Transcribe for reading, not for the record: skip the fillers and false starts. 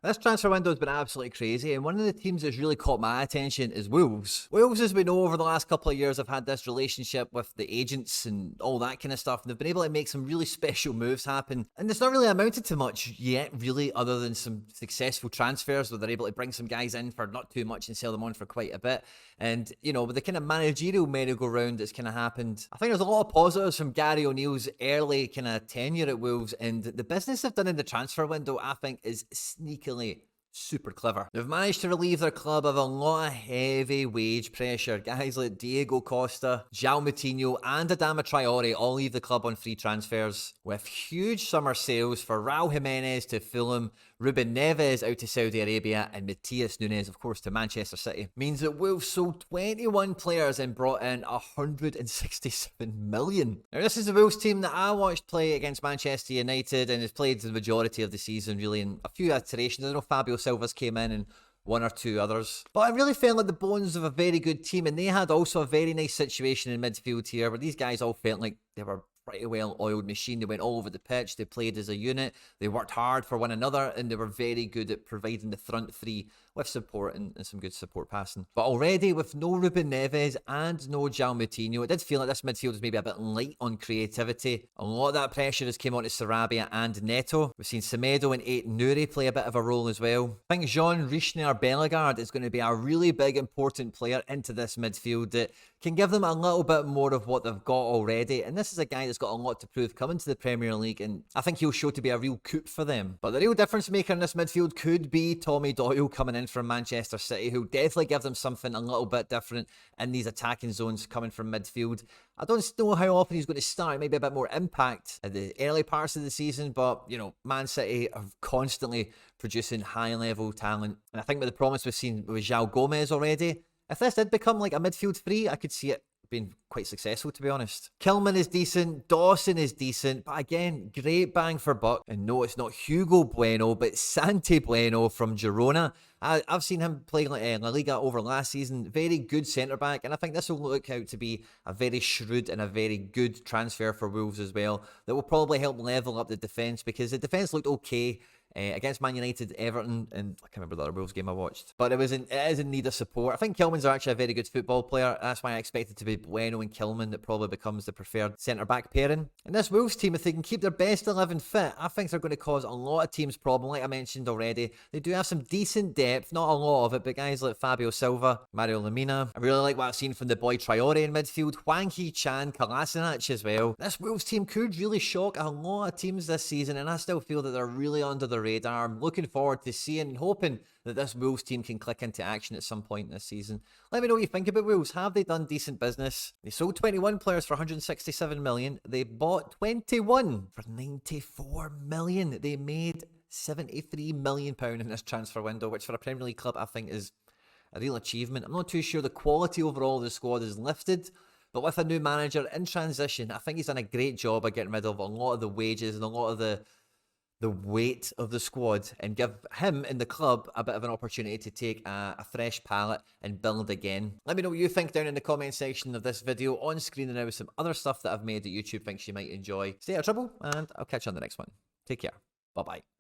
This transfer window has been absolutely crazy, and one of the teams that's really caught my attention is Wolves. Wolves, as we know, over the last couple of years have had this relationship with the agents and all that kind of stuff, and they've been able to make some really special moves happen, and it's not really amounted to much yet, really, other than some successful transfers where they're able to bring some guys in for not too much and sell them on for quite a bit. And, you know, with the kind of managerial merry-go-round that's kind of happened, I think there's a lot of positives from Gary O'Neill's early kind of tenure at Wolves, and the business they've done in the transfer window, I think, is sneakily super clever. They've managed to relieve their club of a lot of heavy wage pressure. Guys like Diego Costa, Joao Moutinho and Adama Traore all leave the club on free transfers, with huge summer sales for Raul Jimenez to Fulham, Ruben Neves out to Saudi Arabia, and Matías Núñez, of course, to Manchester City. Means that Wolves sold 21 players and brought in 167 million. Now, this is the Wolves team that I watched play against Manchester United and has played the majority of the season, really, in a few iterations. I know Fabio Silva's came in and one or two others. But I really felt like the bones of a very good team, and they had also a very nice situation in midfield here where these guys all felt like they were pretty well-oiled machine. They went all over the pitch, they played as a unit, they worked hard for one another, and they were very good at providing the front three with support and some good support passing. But already with no Ruben Neves and no Joao Moutinho, it did feel like this midfield was maybe a bit light on creativity. A lot of that pressure has came on to Sarabia and Neto. We've seen Semedo and Ait-Nouri play a bit of a role as well. I think Jean Richner Bellegarde is going to be a really big important player into this midfield that can give them a little bit more of what they've got already, and this is a guy that's got a lot to prove coming to the Premier League, and I think he'll show to be a real coup for them. But the real difference maker in this midfield could be Tommy Doyle coming in from Manchester City, who'll definitely give them something a little bit different in these attacking zones coming from midfield. I don't know how often he's going to start, maybe a bit more impact at the early parts of the season, but, you know, Man City are constantly producing high-level talent, and I think with the promise we've seen with João Gomez already, if this did become like a midfield three, I could see it being quite successful, to be honest. Kilman is decent, Dawson is decent, but again, great bang for buck. And no, it's not Hugo Bueno, but Santi Bueno from Girona. I've seen him play La Liga over last season. Very good centre-back, and I think this will look out to be a very shrewd and a very good transfer for Wolves as well. That will probably help level up the defence, because the defence looked okay against Man United, Everton, and I can't remember the other Wolves game I watched. But it is in need of support. I think Kilman's actually a very good football player. That's why I expect it to be Bueno and Kilman that probably becomes the preferred centre-back pairing. And this Wolves team, if they can keep their best 11 fit, I think they're going to cause a lot of teams problem. Like I mentioned already, they do have some decent depth, not a lot of it, but guys like Fabio Silva, Mario Lemina. I really like what I've seen from the boy Traore in midfield, Hwang Hee-chan, Kolasinac as well. This Wolves team could really shock a lot of teams this season, and I still feel that they're really under the radar. I'm looking forward to seeing and hoping that this Wolves team can click into action at some point this season. Let me know what you think about Wolves. Have they done decent business? They sold 21 players for 167 million. They bought 21 for 94 million. They made 73 million pound in this transfer window, which for a Premier League club I think is a real achievement. I'm not too sure the quality overall of the squad is lifted, but with a new manager in transition, I think he's done a great job of getting rid of a lot of the wages and a lot of the weight of the squad, and give him and the club a bit of an opportunity to take a fresh palette and build again. Let me know what you think down in the comment section of this video. On screen and now with some other stuff that I've made that YouTube thinks you might enjoy. Stay out of trouble, and I'll catch you on the next one. Take care. Bye-bye.